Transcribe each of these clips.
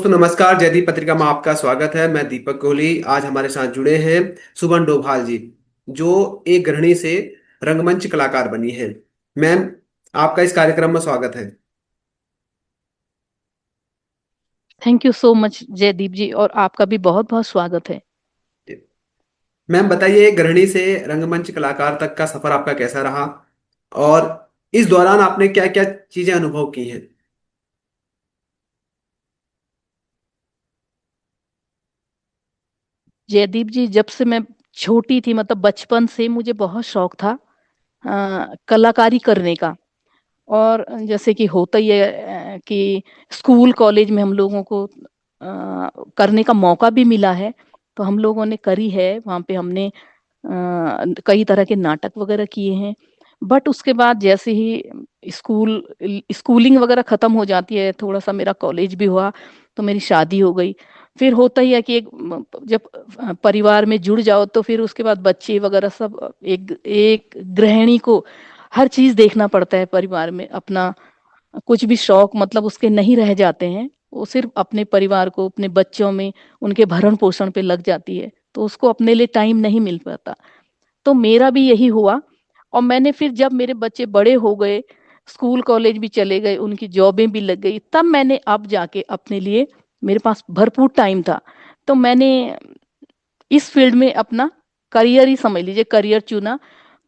दोस्तों नमस्कार। जयदीप पत्रिका में आपका स्वागत है। मैं दीपक कोहली। आज हमारे साथ जुड़े हैं सुमन डोभाल जी, जो एक गृहिणी से रंगमंच कलाकार बनी है। मैम, आपका इस कार्यक्रम में स्वागत है। Thank you so much Jaydeep ji, और आपका भी बहुत बहुत स्वागत है। मैम बताइए, गृहिणी से रंगमंच कलाकार तक का सफर आपका कैसा रहा, और इस दौरान आपने क्या क्या चीजें अनुभव की हैं। जयदीप जी, जब से मैं छोटी थी, मतलब बचपन से मुझे बहुत शौक था कलाकारी करने का। और जैसे कि होता ही है कि स्कूल कॉलेज में हम लोगों को करने का मौका भी मिला है। तो हम लोगों ने करी है, वहाँ पे हमने कई तरह के नाटक वगैरह किए हैं। बट उसके बाद जैसे ही स्कूलिंग वगैरह खत्म हो जाती है, थोड़ा सा मेरा कॉलेज भी हुआ, तो मेरी शादी हो गई। फिर होता ही है कि जब परिवार में जुड़ जाओ तो फिर उसके बाद बच्चे वगैरह सब, एक एक गृहिणी को हर चीज देखना पड़ता है परिवार में। अपना कुछ भी शौक मतलब उसके नहीं रह जाते हैं। वो सिर्फ अपने परिवार को, अपने बच्चों में, उनके भरण पोषण पे लग जाती है, तो उसको अपने लिए टाइम नहीं मिल पाता। तो मेरा भी यही हुआ। और मैंने फिर जब मेरे बच्चे बड़े हो गए, स्कूल कॉलेज भी चले गए, उनकी जॉबें भी लग गई, तब मैंने अब जाके अपने लिए, मेरे पास भरपूर टाइम था, तो मैंने इस फील्ड में अपना करियर ही समझ लीजिए, करियर चुना।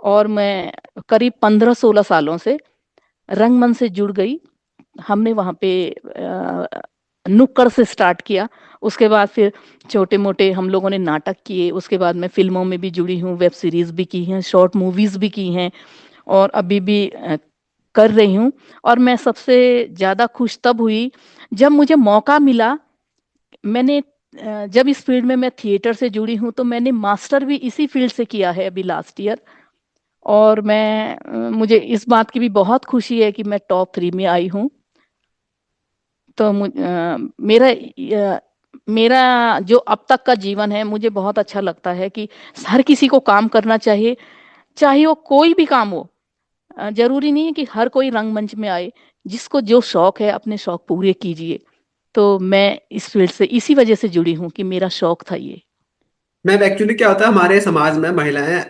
और मैं करीब 15-16 सालों से रंगमंच से जुड़ गई। हमने वहाँ पे नुक्कड़ से स्टार्ट किया। उसके बाद फिर छोटे मोटे हम लोगों ने नाटक किए। उसके बाद मैं फिल्मों में भी जुड़ी हूँ, वेब सीरीज भी की हैं, शॉर्ट मूवीज भी की हैं, और अभी भी कर रही हूँ। और मैं सबसे ज्यादा खुश तब हुई जब मुझे मौका मिला। मैंने जब इस फील्ड में मैं थिएटर से जुड़ी हूँ, तो मैंने मास्टर भी इसी फील्ड से किया है अभी लास्ट ईयर। और मुझे इस बात की भी बहुत खुशी है कि मैं टॉप 3 में आई हूँ। तो मेरा जो अब तक का जीवन है, मुझे बहुत अच्छा लगता है कि हर किसी को काम करना चाहिए, चाहे वो कोई भी काम हो। जरूरी नहीं है कि हर कोई रंगमंच में आए। जिसको जो शौक है, अपने शौक पूरे कीजिए। तो मैं इस फील्ड से इसी वजह से जुड़ी हूँ कि मेरा शौक था ये। मैम एक्चुअली क्या होता है, हमारे समाज में महिलाएं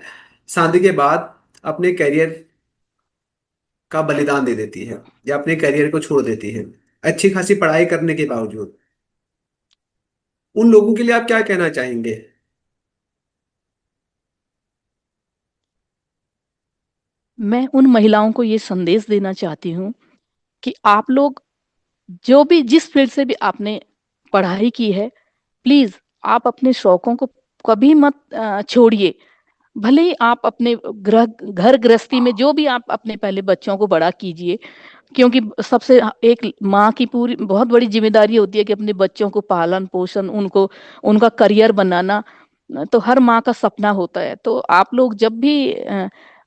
शादी के बाद अपने करियर का बलिदान दे देती है या अपने करियर को छोड़ देती है, अच्छी खासी पढ़ाई करने के बावजूद। उन लोगों के लिए आप क्या कहना चाहेंगे। मैं उन महिलाओं को ये संदेश देना चाहती हूँ कि आप लोग जो भी, जिस फील्ड से भी आपने पढ़ाई की है, प्लीज आप अपने शौकों को कभी मत छोड़िए। भले ही आप अपने घर गृहस्थी में जो भी, आप अपने पहले बच्चों को बड़ा कीजिए। क्योंकि सबसे एक माँ की पूरी बहुत बड़ी जिम्मेदारी होती है कि अपने बच्चों को पालन पोषण, उनको उनका करियर बनाना। तो हर माँ का सपना होता है। तो आप लोग जब भी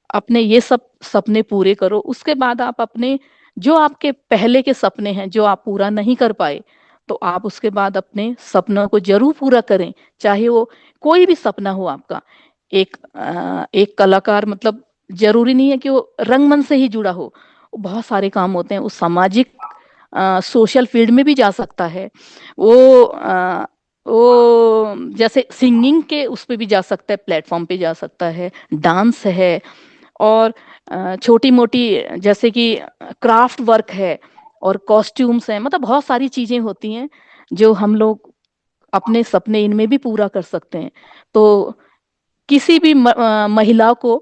अपने ये सब सपने पूरे करो, उसके बाद आप अपने जो आपके पहले के सपने हैं जो आप पूरा नहीं कर पाए, तो आप उसके बाद अपने सपनों को जरूर पूरा करें। चाहे वो कोई भी सपना हो आपका। एक कलाकार मतलब जरूरी नहीं है कि वो रंगमंच से ही जुड़ा हो। बहुत सारे काम होते हैं, वो सामाजिक सोशल फील्ड में भी जा सकता है। वो जैसे सिंगिंग के उस पे भी जा सकता है, प्लेटफॉर्म पे जा सकता है, डांस है, और छोटी मोटी जैसे कि क्राफ्ट वर्क है, और कॉस्ट्यूम्स हैं। मतलब बहुत सारी चीजें होती हैं जो हम लोग अपने सपने इनमें भी पूरा कर सकते हैं। तो किसी भी महिला को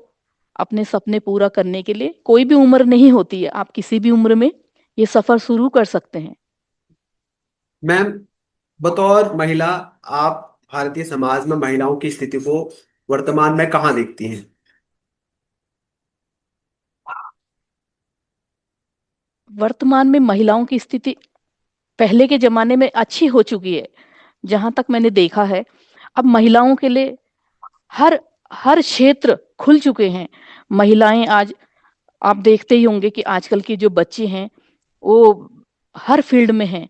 अपने सपने पूरा करने के लिए कोई भी उम्र नहीं होती है। आप किसी भी उम्र में ये सफर शुरू कर सकते हैं। मैम, बतौर महिला, आप भारतीय समाज में महिलाओं की स्थिति को वर्तमान में कहाँ देखती हैं। वर्तमान में महिलाओं की स्थिति पहले के जमाने में अच्छी हो चुकी है, जहां तक मैंने देखा है। अब महिलाओं के लिए हर हर क्षेत्र खुल चुके हैं। महिलाएं आज, आप देखते ही होंगे कि आजकल के जो बच्चे हैं, वो हर फील्ड में हैं।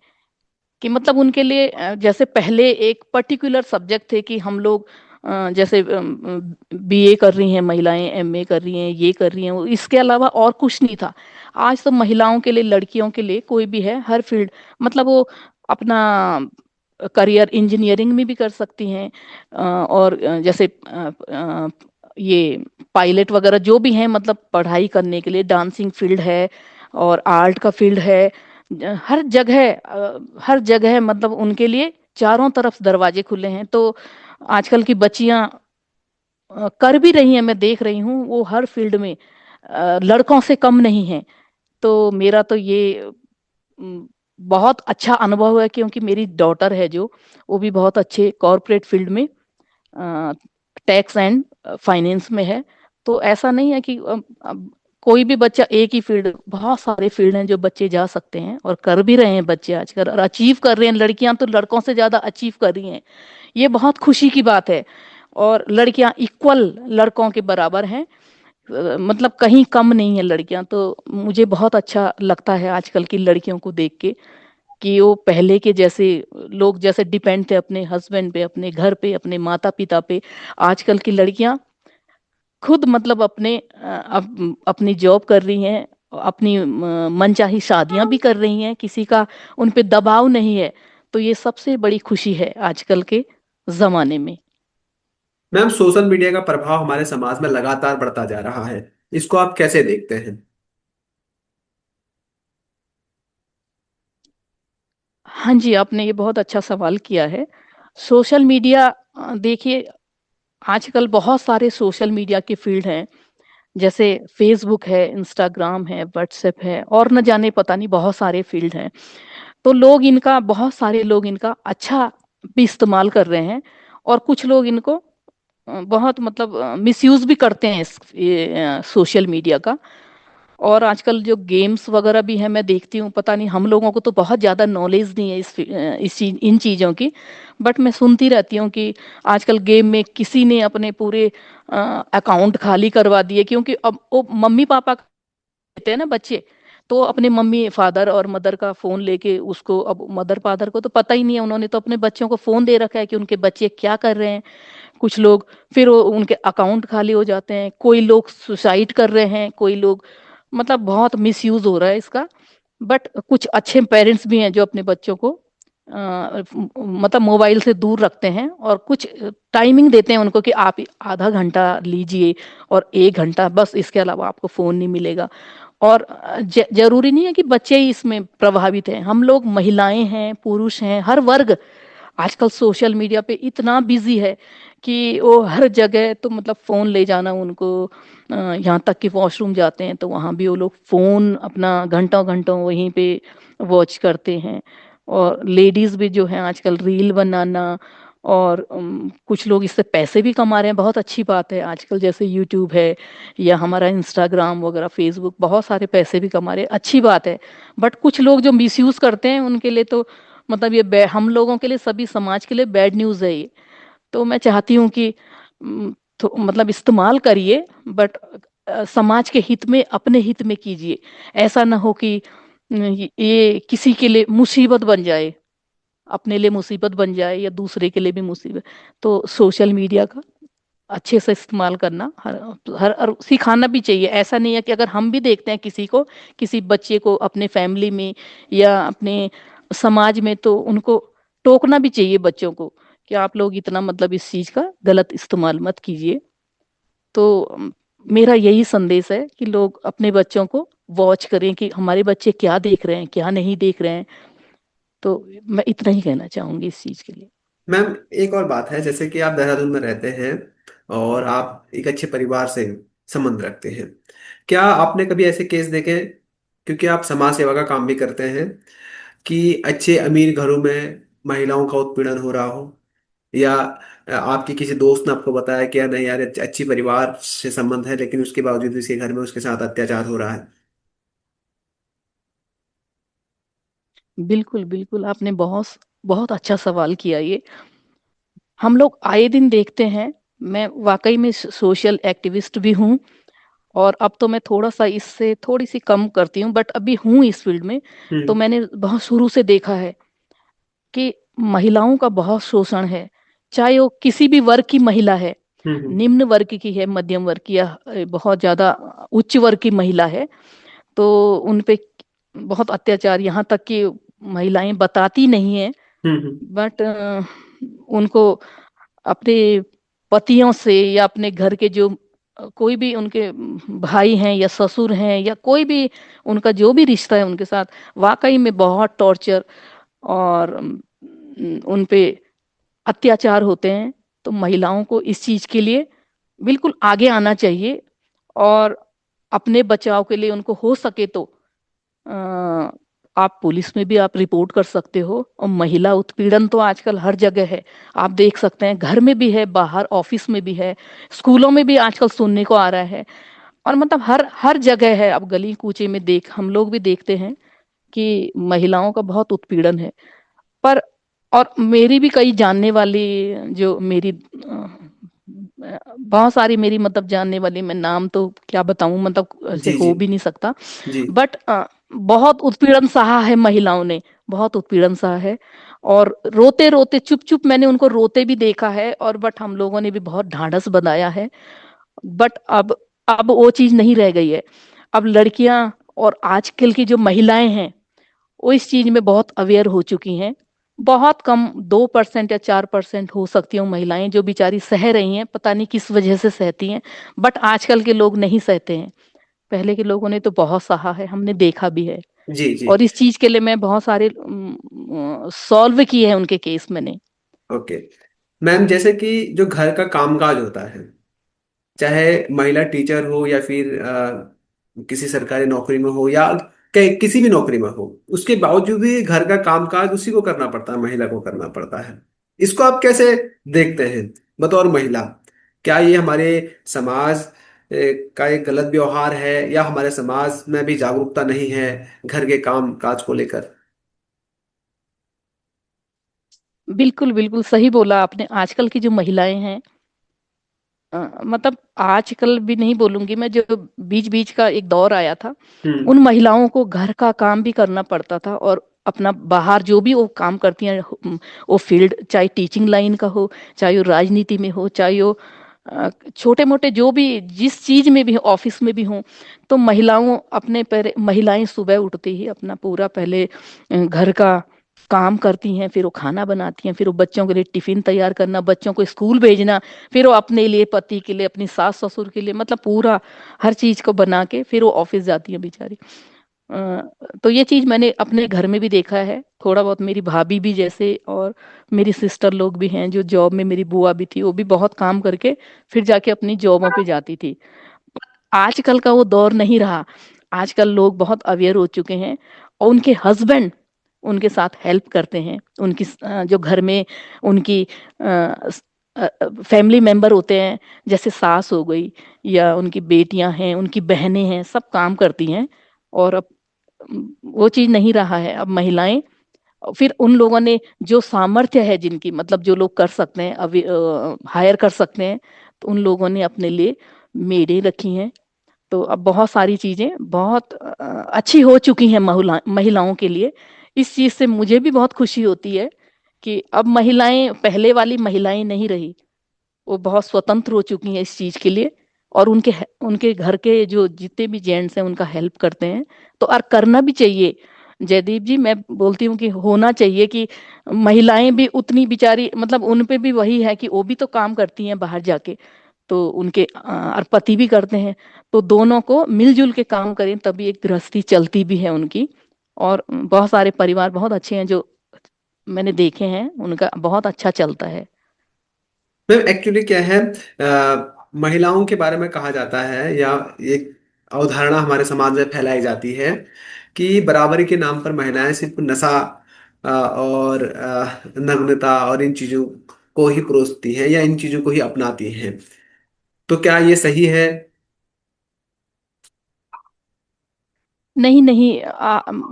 कि मतलब उनके लिए जैसे पहले एक पर्टिकुलर सब्जेक्ट थे कि हम लोग जैसे बीए कर रही हैं महिलाएं, एमए कर रही हैं, ये कर रही हैं, इसके अलावा और कुछ नहीं था। आज तो महिलाओं के लिए, लड़कियों के लिए कोई भी है, हर फील्ड, मतलब वो अपना करियर इंजीनियरिंग में भी कर सकती हैं, और जैसे ये पायलट वगैरह जो भी हैं, मतलब पढ़ाई करने के लिए डांसिंग फील्ड है और आर्ट का फील्ड है। हर जगह हर जगह मतलब उनके लिए चारों तरफ दरवाजे खुले हैं। तो आजकल की बच्चियां कर भी रही हैं, मैं देख रही हूँ वो हर फील्ड में लड़कों से कम नहीं है। तो मेरा तो ये अम, बहुत अच्छा अनुभव है, क्योंकि मेरी डॉटर है जो, वो भी बहुत अच्छे कॉरपोरेट फील्ड में टैक्स एंड फाइनेंस में है। तो ऐसा नहीं है कि अब कोई भी बच्चा एक ही फील्ड, बहुत सारे फील्ड हैं जो बच्चे जा सकते हैं और कर भी रहे हैं बच्चे आजकल, और अचीव कर रहे हैं। लड़कियां तो लड़कों से ज्यादा अचीव कर रही हैं, ये बहुत खुशी की बात है। और लड़कियां इक्वल लड़कों के बराबर हैं, मतलब कहीं कम नहीं है लड़कियां। तो मुझे बहुत अच्छा लगता है आजकल की लड़कियों को देख के, कि वो पहले के जैसे लोग जैसे डिपेंड थे अपने हस्बैंड पे, अपने घर पे, अपने माता पिता पे, आजकल की लड़कियां खुद मतलब अपनी जॉब कर रही हैं, अपनी मनचाही शादियां भी कर रही हैं, किसी का उन पे दबाव नहीं है। तो ये सबसे बड़ी खुशी है आजकल के जमाने में। मैम, सोशल मीडिया का प्रभाव हमारे समाज में लगातार बढ़ता जा रहा है, इसको आप कैसे देखते हैं? हाँ जी, आपने ये बहुत अच्छा सवाल किया है। सोशल मीडिया, देखिए आजकल बहुत सारे सोशल मीडिया के फील्ड हैं, जैसे फेसबुक है, इंस्टाग्राम है, व्हाट्सएप है, और न जाने पता नहीं बहुत सारे फील्ड हैं। तो लोग इनका, बहुत सारे लोग इनका अच्छा भी इस्तेमाल कर रहे हैं, और कुछ लोग इनको बहुत मतलब मिसयूज भी करते हैं सोशल मीडिया का। और आजकल जो गेम्स वगैरह भी है, मैं देखती हूँ, पता नहीं हम लोगों को तो बहुत ज्यादा नॉलेज नहीं है इस चीज इन चीजों की, बट मैं सुनती रहती हूँ कि आजकल गेम में किसी ने अपने पूरे अकाउंट खाली करवा दिए, क्योंकि अब वो मम्मी पापा देते हैं ना बच्चे, तो अपने मम्मी फादर और मदर का फोन लेके उसको, अब मदर फादर को तो पता ही नहीं है, उन्होंने तो अपने बच्चों को फोन दे रखा है कि उनके बच्चे क्या कर रहे हैं। कुछ लोग फिर उनके अकाउंट खाली हो जाते हैं, कोई लोग सुसाइड कर रहे हैं, कोई लोग, मतलब बहुत मिसयूज हो रहा है इसका। बट कुछ अच्छे पेरेंट्स भी हैं जो अपने बच्चों को मतलब मोबाइल से दूर रखते हैं, और कुछ टाइमिंग देते हैं उनको कि आप आधा घंटा लीजिए और 1 घंटा बस, इसके अलावा आपको फोन नहीं मिलेगा। और जरूरी नहीं है कि बच्चे ही इसमें प्रभावित हैं, हम लोग महिलाएं हैं, पुरुष हैं, हर वर्ग आजकल सोशल मीडिया पे इतना बिजी है कि वो हर जगह तो मतलब फोन ले जाना उनको, यहाँ तक कि वॉशरूम जाते हैं तो वहां भी वो लोग फोन अपना घंटों घंटों वहीं पे वॉच करते हैं। और लेडीज भी जो है आजकल रील बनाना, और कुछ लोग इससे पैसे भी कमा रहे हैं, बहुत अच्छी बात है। आजकल जैसे यूट्यूब है या हमारा इंस्टाग्राम वगैरह, फेसबुक, बहुत सारे पैसे भी कमा रहे हैं, अच्छी बात है। बट कुछ लोग जो मिसयूज करते हैं उनके लिए तो मतलब हम लोगों के लिए, सभी समाज के लिए बैड न्यूज है ये। तो मैं चाहती हूँ कि तो मतलब इस्तेमाल करिए, बट समाज के हित में, अपने हित में कीजिए। ऐसा ना हो कि ये किसी के लिए मुसीबत बन जाए, अपने लिए मुसीबत बन जाए या दूसरे के लिए भी मुसीबत। तो सोशल मीडिया का अच्छे से इस्तेमाल करना हर हर हर सिखाना भी चाहिए। ऐसा नहीं है कि अगर हम भी देखते हैं किसी को, किसी बच्चे को अपने फैमिली में या अपने समाज में, तो उनको टोकना भी चाहिए बच्चों को कि आप लोग इतना मतलब इस चीज का गलत इस्तेमाल मत कीजिए। तो मेरा यही संदेश है कि लोग अपने बच्चों को वॉच करें कि हमारे बच्चे क्या देख रहे हैं, क्या नहीं देख रहे हैं। तो मैं इतना ही कहना चाहूंगी इस चीज के लिए। मैम, एक और बात है, जैसे कि आप देहरादून में रहते हैं और आप एक अच्छे परिवार से संबंध रखते हैं, क्या आपने कभी ऐसे केस देखे, क्योंकि आप समाज सेवा का काम भी करते हैं, कि अच्छे अमीर घरों में महिलाओं का उत्पीड़न हो रहा हो, या आपके किसी दोस्त ने आपको बताया कि यार नहीं यार, अच्छी परिवार से संबंध है लेकिन उसके बावजूद उसके घर में उसके साथ अत्याचार हो रहा है? बिल्कुल बिल्कुल, आपने बहुत बहुत अच्छा सवाल किया ये। हम लोग आए दिन देखते हैं। मैं वाकई में सोशल एक्टिविस्ट भी हूँ, और अब तो मैं थोड़ा सा इससे थोड़ी सी कम करती हूँ, बट अभी हूँ इस फील्ड में। तो हम्म। मैंने बहुत शुरू से देखा है कि महिलाओं का बहुत शोषण है, चाहे वो किसी भी वर्ग की महिला है, हम्म। निम्न वर्ग की है, मध्यम वर्ग की, या बहुत ज्यादा उच्च वर्ग की महिला है, तो उन पे बहुत अत्याचार, यहाँ तक कि महिलाएं बताती नहीं है, हम्म। बट उनको अपने पतियों से या अपने घर के जो कोई भी उनके भाई हैं या ससुर हैं या कोई भी उनका जो भी रिश्ता है उनके साथ, वाकई में बहुत टॉर्चर और उन पे अत्याचार होते हैं। तो महिलाओं को इस चीज के लिए बिल्कुल आगे आना चाहिए, और अपने बचाव के लिए उनको हो सके तो अ, आप पुलिस में भी आप रिपोर्ट कर सकते हो। और महिला उत्पीड़न तो आजकल हर जगह है, आप देख सकते हैं, घर में भी है, बाहर ऑफिस में भी है, स्कूलों में भी आजकल सुनने को आ रहा है। और मतलब हर हर जगह है, अब गली कूचे में देख हम लोग भी देखते हैं कि महिलाओं का बहुत उत्पीड़न है। पर और मेरी भी कई जानने वाली, जो मेरी बहुत सारी मेरी मतलब जानने वाली, मैं नाम तो क्या बताऊं, मतलब ऐसे जी जी हो भी नहीं सकता। जी बट बहुत उत्पीड़न सहा है महिलाओं ने, बहुत उत्पीड़न सहा है। और रोते रोते चुप चुप मैंने उनको रोते भी देखा है, और बट हम लोगों ने भी बहुत ढांढस बनाया है। बट अब वो चीज नहीं रह गई है। अब लड़कियां और आजकल की जो महिलाएं हैं वो इस चीज में बहुत अवेयर हो चुकी हैं। बहुत कम 2% या 4% हो सकती हैं वो महिलाएं जो बेचारी सह रही हैं, पता नहीं किस वजह से सहती हैं। बट आजकल के लोग नहीं सहते हैं, पहले के लोगों ने तो बहुत सहा है, हमने देखा भी है। जी जी। और इस चीज के लिए मैं बहुत सारे सॉल्व किए हैं उनके केस मैंने। ओके मैम, जैसे कि जो घर का कामकाज होता है, चाहे महिला टीचर हो या फिर किसी सरकारी नौकरी में हो या किसी भी नौकरी में हो, उसके बावजूद भी घर का कामकाज उसी को करना पड़ता है, महिला को करना पड़ता है। इसको आप कैसे देखते हैं बतौर महिला? क्या ये हमारे समाज का एक गलत व्यवहार है, या हमारे समाज में भी जागरूकता नहीं है घर के काम काज को लेकर? बिल्कुल बिल्कुल सही बोला आपने। आजकल की जो महिलाएं हैं, मतलब आजकल भी नहीं बोलूंगी मैं, जो बीच बीच का एक दौर आया था, हम्म। उन महिलाओं को घर का काम भी करना पड़ता था, और अपना बाहर जो भी वो काम करती हैं, वो फील्ड चाहे टीचिंग लाइन का हो, चाहे वो राजनीति में हो, चाहे वो छोटे मोटे जो भी जिस चीज में भी हो, ऑफिस में भी हो। तो महिलाओं अपने पर महिलाएं सुबह उठते ही अपना पूरा पहले घर का काम करती हैं, फिर वो खाना बनाती हैं, फिर वो बच्चों के लिए टिफिन तैयार करना, बच्चों को स्कूल भेजना, फिर वो अपने लिए, पति के लिए, अपनी सास ससुर के लिए, मतलब पूरा हर चीज को बना के फिर वो ऑफिस जाती है बेचारी। तो ये चीज मैंने अपने घर में भी देखा है थोड़ा बहुत, मेरी भाभी भी जैसे, और मेरी सिस्टर लोग भी हैं जो जॉब में, मेरी बुआ भी थी, वो भी बहुत काम करके फिर जाके अपनी जॉबों पे जाती थी। आजकल का वो दौर नहीं रहा। आजकल लोग बहुत अवेयर हो चुके हैं, और उनके हस्बैंड उनके साथ हेल्प करते हैं, उनकी जो घर में उनकी फैमिली मेंबर होते हैं, जैसे सास हो गई या उनकी बेटियां हैं, उनकी बहनें हैं, सब काम करती हैं। और अब वो चीज नहीं रहा है। अब महिलाएं, फिर उन लोगों ने जो सामर्थ्य है जिनकी, मतलब जो लोग कर सकते हैं, अभी हायर कर सकते हैं, तो उन लोगों ने अपने लिए मेडें रखी हैं। तो अब बहुत सारी चीजें बहुत अच्छी हो चुकी हैं महिलाओं के लिए। इस चीज से मुझे भी बहुत खुशी होती है कि अब महिलाएं पहले वाली महिलाएं नहीं रही, वो बहुत स्वतंत्र हो चुकी हैं इस चीज के लिए। और उनके उनके घर के जो जितने भी जेंट्स हैं उनका हेल्प करते हैं। तो और करना भी चाहिए जयदीप जी, मैं बोलती हूँ कि होना चाहिए कि महिलाएं भी उतनी बेचारी, मतलब उन पे भी वही है कि वो भी तो काम करती हैं बाहर जाके, तो उनके और पति भी करते हैं। तो दोनों को मिलजुल के काम करें तभी एक गृहस्थी चलती भी है उनकी। और बहुत सारे परिवार बहुत अच्छे हैं जो मैंने देखे हैं, उनका बहुत अच्छा चलता है। मैम एक्चुअली क्या है, महिलाओं के बारे में कहा जाता है, या एक अवधारणा हमारे समाज में फैलाई जाती है कि बराबरी के नाम पर महिलाएं सिर्फ नशा और नग्नता और इन चीजों को ही परोसती हैं, या इन चीजों को ही अपनाती हैं। तो क्या ये सही है? नहीं नहीं,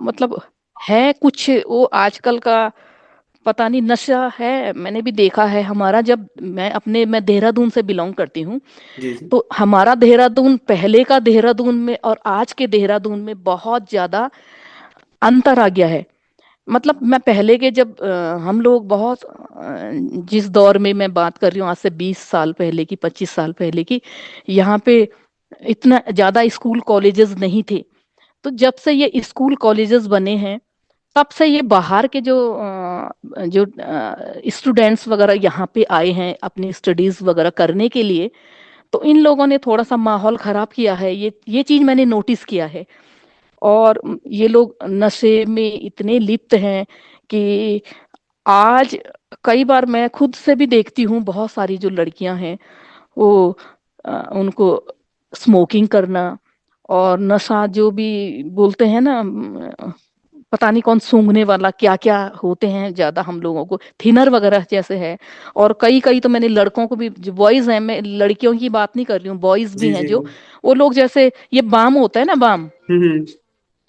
मतलब है कुछ वो आजकल का, पता नहीं नशा है, मैंने भी देखा है। हमारा जब मैं देहरादून से बिलोंग करती हूँ, जी जी तो हमारा देहरादून पहले का देहरादून में और आज के देहरादून में बहुत ज्यादा अंतर आ गया है। मतलब मैं पहले के जब हम लोग बहुत जिस दौर में मैं बात कर रही हूँ, आज से 20 साल पहले की, 25 साल पहले की, यहाँ पे इतना ज्यादा स्कूल कॉलेजेस नहीं थे। तो जब से ये स्कूल कॉलेजेस बने हैं, तब से ये बाहर के जो स्टूडेंट्स वगैरह यहाँ पे आए हैं अपनी स्टडीज वगैरह करने के लिए, तो इन लोगों ने थोड़ा सा माहौल खराब किया है, ये चीज मैंने नोटिस किया है। और ये लोग नशे में इतने लिप्त हैं कि आज कई बार मैं खुद से भी देखती हूँ, बहुत सारी जो लड़कियां हैं वो उनको स्मोकिंग करना और नशा जो भी बोलते हैं ना, पता नहीं कौन सूंघने वाला क्या क्या होते हैं ज्यादा हम लोगों को, थिनर वगैरह जैसे है। और कई कई तो मैंने लड़कों को भी, जो बॉयज हैं, मैं लड़कियों की बात नहीं कर रही हूँ, बॉयज भी जी हैं जी। जो, वो लोग जैसे ये बाम होता है ना, बाम, हम्म।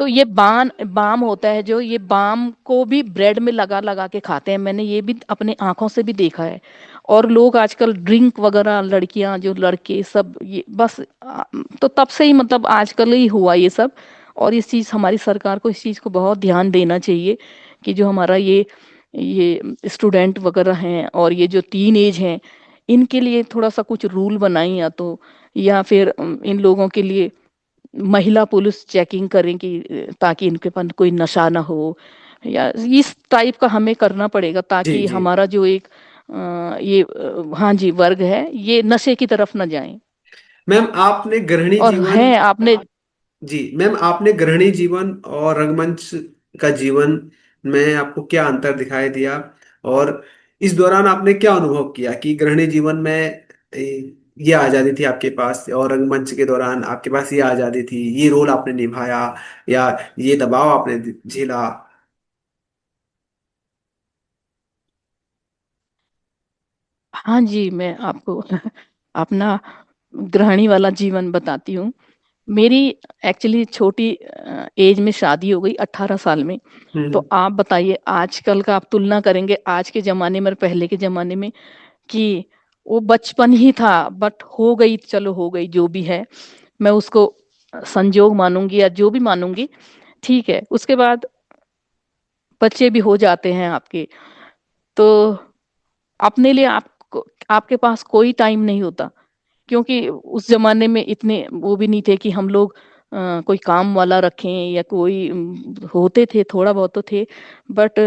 तो ये बाम होता है जो, ये बाम को भी ब्रेड में लगा लगा के खाते हैं, मैंने ये भी अपने आंखों से भी देखा है। और लोग आजकल ड्रिंक वगैरह, लड़कियां जो लड़के सब, ये बस तो तब से ही मतलब आजकल ही हुआ ये सब। और इस चीज, हमारी सरकार को इस चीज को बहुत ध्यान देना चाहिए कि जो हमारा ये स्टूडेंट वगैरह हैं और ये जो टीन एज हैं, इनके लिए थोड़ा सा कुछ रूल बनाए, या तो या फिर इन लोगों के लिए महिला पुलिस चेकिंग करें कि ताकि इनके पास कोई नशा ना हो, या इस टाइप का हमें करना पड़ेगा जी ताकि जी। हमारा जो एक हाँ जी, वर्ग है, ये नशे की तरफ ना जाए। मैम आपने गृहिणी और जीवन, है आपने। जी मैम आपने गृहिणी जीवन और रंगमंच का जीवन में आपको क्या अंतर दिखाई दिया, और इस दौरान आपने क्या अनुभव किया कि गृहिणी जीवन में ये आजादी थी आपके पास, और रंगमंच के दौरान आपके पास ये आजादी थी, ये रोल आपने निभाया, या ये दबाव आपने झेला? हाँ जी, मैं आपको अपना गृहिणी वाला जीवन बताती हूँ। मेरी एक्चुअली छोटी एज में शादी हो गई, 18 साल में। तो हम्म। आप बताइए, आजकल का आप तुलना करेंगे आज के जमाने में और पहले के जमाने में, कि वो बचपन ही था, बट हो गई, चलो हो गई जो भी है, मैं उसको संजोग मानूंगी या जो भी मानूंगी, ठीक है। उसके बाद बच्चे भी हो जाते हैं आपके, तो अपने लिए आपको, आपके पास कोई टाइम नहीं होता, क्योंकि उस जमाने में इतने वो भी नहीं थे कि हम लोग कोई काम वाला रखें या कोई होते थे, थोड़ा बहुत तो थे, बट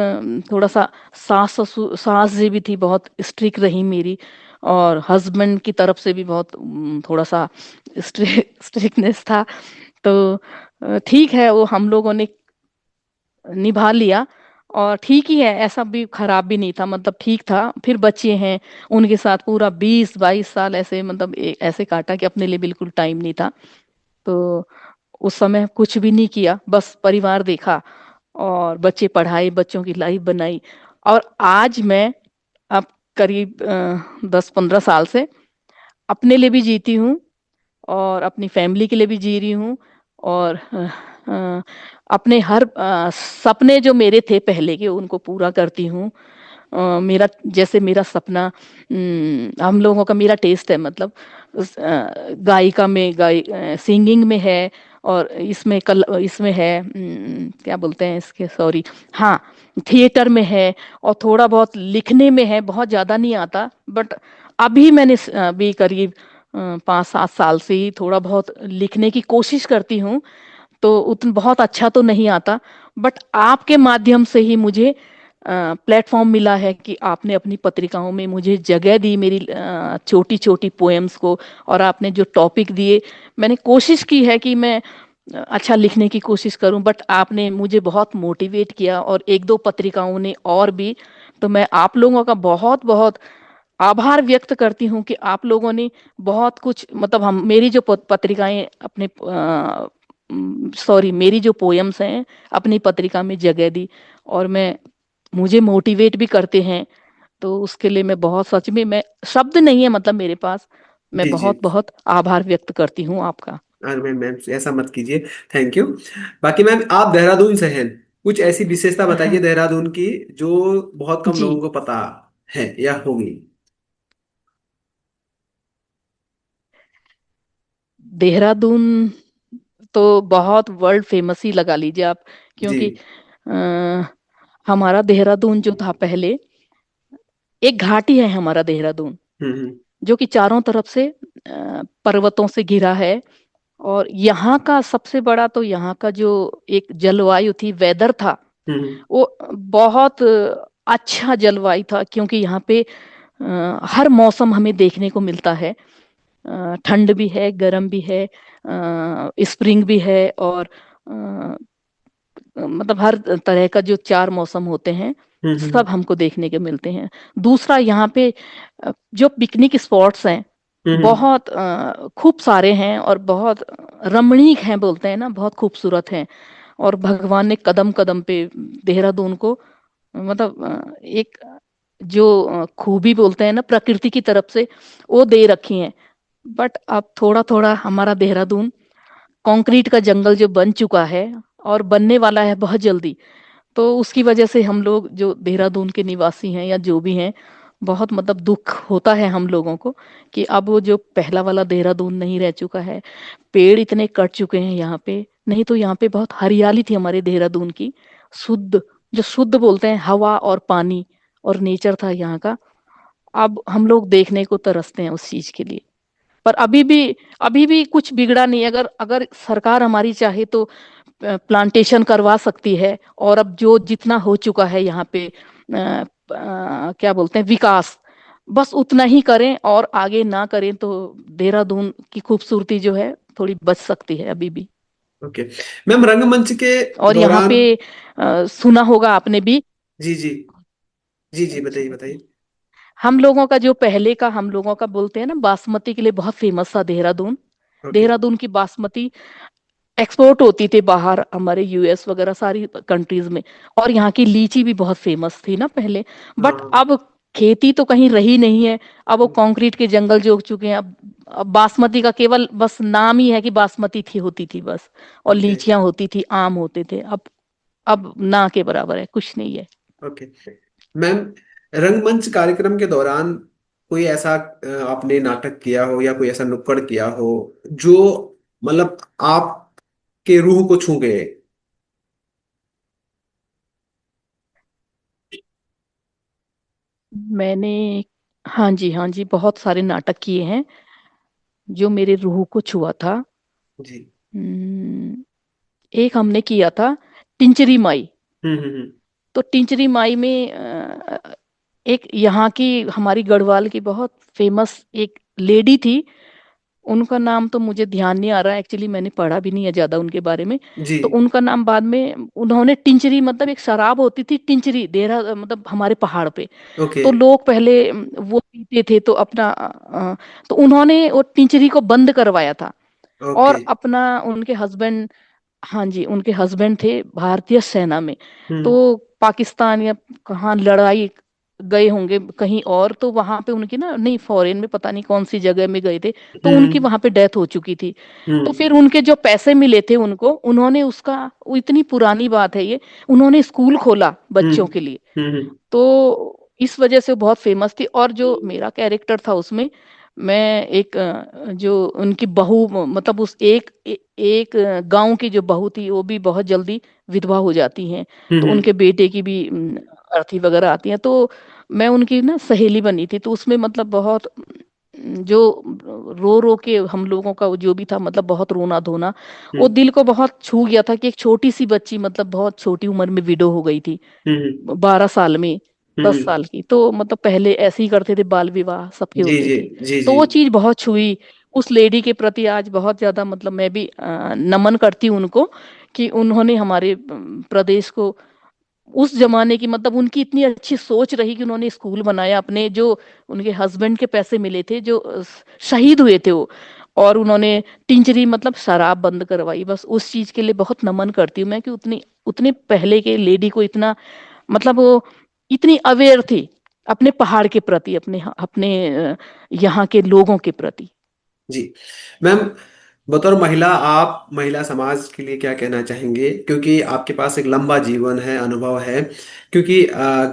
थोड़ा सा सास जी भी थी, बहुत स्ट्रिक्ट रही मेरी, और हस्बैंड की तरफ से भी बहुत थोड़ा सा स्ट्रिक्टनेस था। तो ठीक है, वो हम लोगों ने निभा लिया, और ठीक ही है, ऐसा भी खराब भी नहीं था, मतलब ठीक था। फिर बच्चे हैं, उनके साथ पूरा 20-22 साल ऐसे, मतलब ऐसे काटा कि अपने लिए बिल्कुल टाइम नहीं था। तो उस समय कुछ भी नहीं किया, बस परिवार देखा और बच्चे पढ़ाए, बच्चों की लाइफ बनाई। और आज मैं अब करीब 10-15 साल से अपने लिए भी जीती हूँ और अपनी फैमिली के लिए भी जी रही हूँ। और अ, अपने हर सपने जो मेरे थे पहले के, उनको पूरा करती हूँ। मेरा जैसे मेरा सपना, हम लोगों का, मेरा टेस्ट है, मतलब गायिका में, सिंगिंग में है, और इसमें है, क्या बोलते हैं इसके, सॉरी, हाँ, थिएटर में है, और थोड़ा बहुत लिखने में है, बहुत ज्यादा नहीं आता, बट अभी मैंने अभी करीब 5-7 साल से ही थोड़ा बहुत लिखने की कोशिश करती हूँ। तो उतना बहुत अच्छा तो नहीं आता, बट आपके माध्यम से ही मुझे प्लेटफॉर्म मिला है कि आपने अपनी पत्रिकाओं में मुझे जगह दी, मेरी छोटी छोटी पोएम्स को, और आपने जो टॉपिक दिए, मैंने कोशिश की है कि मैं अच्छा लिखने की कोशिश करूं, बट आपने मुझे बहुत मोटिवेट किया, और एक दो पत्रिकाओं ने और भी। तो मैं आप लोगों का बहुत बहुत आभार व्यक्त करती हूँ कि आप लोगों ने बहुत कुछ, मतलब हम, मेरी जो पत्रिकाएं अपने, सॉरी, मेरी जो पोयम्स हैं अपनी पत्रिका में जगह दी, और मैं, मुझे मोटिवेट भी करते हैं। तो उसके लिए मैं बहुत, सच में मैं, शब्द नहीं है मतलब मेरे पास, मैं जी जी। बहुत बहुत आभार व्यक्त करती हूँ आपका। अरे मैम मैम ऐसा मत कीजिए, थैंक यू। बाकी मैम आप देहरादून से हैं, कुछ ऐसी विशेषता बताइए हाँ देहरादून की जो बहुत कम जी, लोगों को पता है या होगी। देहरादून तो बहुत वर्ल्ड फेमस ही लगा लीजिए आप, जी। क्योंकि हमारा देहरादून जो था पहले, एक घाटी है हमारा देहरादून, हम्म। जो कि चारों तरफ से पर्वतों से घिरा है। और यहाँ का सबसे बड़ा तो यहाँ का जो एक जलवायु थी, वेदर था, हम्म वो बहुत अच्छा जलवायु था, क्योंकि यहाँ पे हर मौसम हमें देखने को मिलता है। ठंड भी है, गर्म भी है, स्प्रिंग भी है, और मतलब हर तरह का जो चार मौसम होते हैं हम्म सब हमको देखने के मिलते हैं। दूसरा, यहाँ पे जो पिकनिक स्पॉट्स हैं हम्म बहुत खूब सारे हैं, और बहुत रमणीक हैं, बोलते हैं ना, बहुत खूबसूरत हैं। और भगवान ने कदम कदम पे देहरादून को मतलब एक जो खूबी बोलते हैं ना प्रकृति की तरफ से, वो दे रखी है। बट अब थोड़ा थोड़ा हमारा देहरादून कंक्रीट का जंगल जो बन चुका है और बनने वाला है बहुत जल्दी, तो उसकी वजह से हम लोग जो देहरादून के निवासी हैं या जो भी हैं, बहुत मतलब दुख होता है हम लोगों को कि अब वो जो पहला वाला देहरादून नहीं रह चुका है। पेड़ इतने कट चुके हैं यहाँ पे, नहीं तो यहाँ पे बहुत हरियाली थी हमारे देहरादून की। शुद्ध, जो शुद्ध बोलते हैं, हवा और पानी और नेचर था यहाँ का। अब हम लोग देखने को तरसते हैं उस चीज के लिए। पर अभी भी कुछ बिगड़ा नहीं। अगर अगर सरकार हमारी चाहे तो प्लांटेशन करवा सकती है, और अब जो जितना हो चुका है यहाँ पे क्या बोलते हैं, विकास, बस उतना ही करें, और आगे ना करें तो देहरादून की खूबसूरती जो है थोड़ी बच सकती है अभी भी। ओके मैम, रंगमंच के और यहाँ दौरान। पे सुना होगा आपने भी, जी जी। जी जी, बताइए बताइए। हम लोगों का जो पहले का, हम लोगों का बोलते हैं ना, बासमती के लिए बहुत फेमस था देहरादून। ओके। देहरादून की बासमती एक्सपोर्ट होती थी बाहर, हमारे यूएस वगैरह सारी कंट्रीज में। और यहाँ की लीची भी बहुत फेमस थी ना पहले। बट हाँ। अब खेती तो कहीं रही नहीं है। अब वो कंक्रीट के जंगल जो उग चुके हैं। अब बासमती का केवल बस नाम ही है कि बासमती थी, होती थी बस। और ओके लीचियां होती थी, आम होते थे। अब ना के बराबर है, कुछ नहीं है। ओके मैम, रंगमंच कार्यक्रम के दौरान कोई ऐसा आपने नाटक किया हो या कोई ऐसा नुक्कड़ किया हो जो मतलब आपके रूह को छू गए? मैंने, हाँ जी हाँ जी, बहुत सारे नाटक किए हैं जो मेरे रूह को छुआ था। जी। हम्म, एक हमने किया था टिंचरी माई। हम्म। तो टिंचरी माई में एक यहाँ की, हमारी गढ़वाल की बहुत फेमस एक लेडी थी। उनका नाम तो मुझे ध्यान नहीं आ रहा, एक्चुअली मैंने पढ़ा भी नहीं है ज्यादा उनके बारे में। जी। तो उनका नाम बाद में उन्होंने टिंचरी, मतलब एक शराब होती थी टिंचरी, देहरा मतलब हमारे पहाड़ पे। ओके तो लोग पहले वो पीते थे, तो अपना तो उन्होंने वो टिंचरी को बंद करवाया था। ओके। और अपना, उनके हस्बैंड, हाँ जी, उनके हस्बैंड थे भारतीय सेना में। हम्म तो पाकिस्तान या कहाँ लड़ाई गए होंगे कहीं और, तो वहां पे उनकी ना, नहीं फॉरेन में, पता नहीं कौन सी जगह में गए थे। तो उनकी हम्म वहां पे डेथ हो चुकी थी। तो हम्म फिर उनके जो पैसे मिले थे उनको, उन्होंने उसका, वो इतनी पुरानी बात है ये, उन्होंने स्कूल खोला बच्चों हम्म के लिए। हम्म तो इस वजह से वो बहुत फेमस थी। और जो मेरा कैरेक्टर था उसमें, मैं एक जो उनकी बहू, मतलब उस एक गांव की जो बहू थी, वो भी बहुत जल्दी विधवा हो जाती हैं। तो हम्म उनके बेटे की भी अर्थी वगैरह आती हैं। तो मैं उनकी ना सहेली बनी थी। तो उसमें मतलब बहुत जो रो रो के हम लोगों का वो जो भी था, मतलब बहुत रोना धोना, वो हम्म दिल को बहुत छू गया था कि एक छोटी सी बच्ची, मतलब बहुत छोटी उम्र में विडो हो गई थी, हम्म 12 साल में, दस हम्म। साल की। तो मतलब पहले ऐसे ही करते थे, बाल विवाह सबके जी होते जी थे। जी तो जी। वो चीज बहुत छुई। उस लेडी के प्रति आज बहुत ज्यादा, मतलब मैं भी नमन करती हूँ उनको, कि उन्होंने हमारे प्रदेश को उस जमाने की, मतलब उनकी इतनी अच्छी सोच रही कि उन्होंने स्कूल बनाया, अपने जो उनके हस्बैंड के पैसे मिले थे, जो शहीद हुए थे वो, और उन्होंने टिंचरी मतलब शराब बंद करवाई। बस उस चीज के लिए बहुत नमन करती हूँ मैं, कि उतनी, उतने पहले के लेडी को इतना, मतलब वो इतनी अवेयर थी अपने पहाड़ के प्रति, अपने अपने यहाँ के लोगों के प्रति। जी मैम, बतौर महिला आप महिला समाज के लिए क्या कहना चाहेंगे, क्योंकि आपके पास एक लंबा जीवन है, अनुभव है, क्योंकि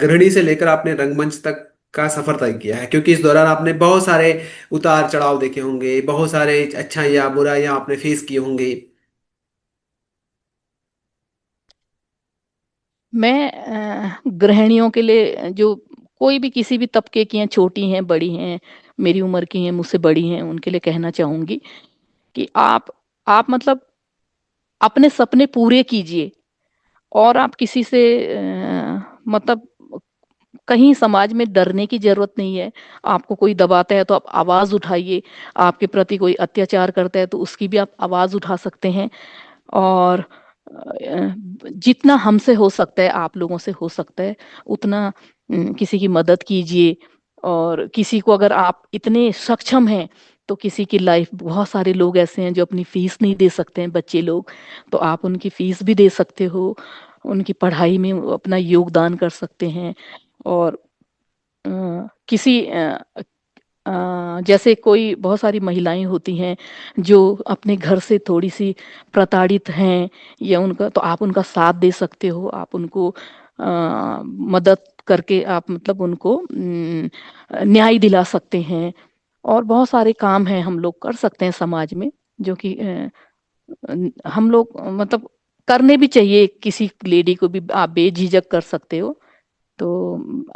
गृहिणी से लेकर आपने रंगमंच तक का सफर तय किया है, क्योंकि इस दौरान आपने बहुत सारे उतार चढ़ाव देखे होंगे, बहुत सारे अच्छाइयाँ बुराइयाँ आपने फेस किए होंगे। मैं गृहिणियों के लिए, जो कोई भी किसी भी तबके की हैं, छोटी हैं बड़ी हैं, मेरी उम्र की हैं मुझसे बड़ी हैं, उनके लिए कहना चाहूंगी कि आप मतलब अपने सपने पूरे कीजिए। और आप किसी से मतलब कहीं समाज में डरने की जरूरत नहीं है। आपको कोई दबाता है तो आप आवाज उठाइए, आपके प्रति कोई अत्याचार करता है तो उसकी भी आप आवाज उठा सकते हैं। और जितना हमसे हो सकता है, आप लोगों से हो सकता है, उतना किसी की मदद कीजिए। और किसी को अगर आप इतने सक्षम हैं तो किसी की लाइफ, बहुत सारे लोग ऐसे हैं जो अपनी फीस नहीं दे सकते हैं, बच्चे लोग, तो आप उनकी फीस भी दे सकते हो, उनकी पढ़ाई में अपना योगदान कर सकते हैं। और अ, किसी जैसे कोई बहुत सारी महिलाएं होती हैं जो अपने घर से थोड़ी सी प्रताड़ित हैं, या उनका, तो आप उनका साथ दे सकते हो, आप उनको मदद करके आप मतलब उनको न्याय दिला सकते हैं। और बहुत सारे काम हैं हम लोग कर सकते हैं समाज में, जो कि हम लोग मतलब करने भी चाहिए। किसी लेडी को भी आप बेझिझक कर सकते हो। तो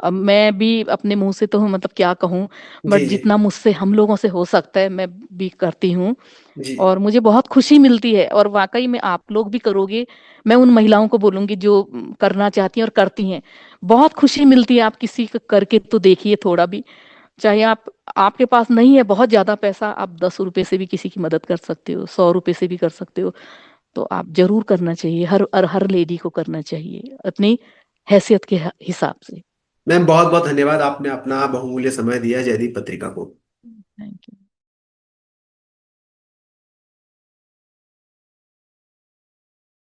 अब मैं भी अपने मुंह से तो मतलब क्या कहूँ, बट जी जी जितना मुझसे हम लोगों से हो सकता है मैं भी करती हूँ। जी। और मुझे बहुत खुशी मिलती है, और वाकई में आप लोग भी करोगे। मैं उन महिलाओं को बोलूंगी जो करना चाहती हैं और करती हैं, बहुत खुशी मिलती है। आप किसी को करके तो देखिए थोड़ा भी, चाहे आप, आपके पास नहीं है बहुत ज्यादा पैसा, आप 10 रुपए से भी किसी की मदद कर सकते हो, 100 रुपए से भी कर सकते हो। तो आप जरूर करना चाहिए, हर लेडी को करना चाहिए अपनी हैसियत के हिसाब से। मैम बहुत बहुत धन्यवाद, आपने अपना बहुमूल्य समय दिया जयदीप पत्रिका को। Thank you.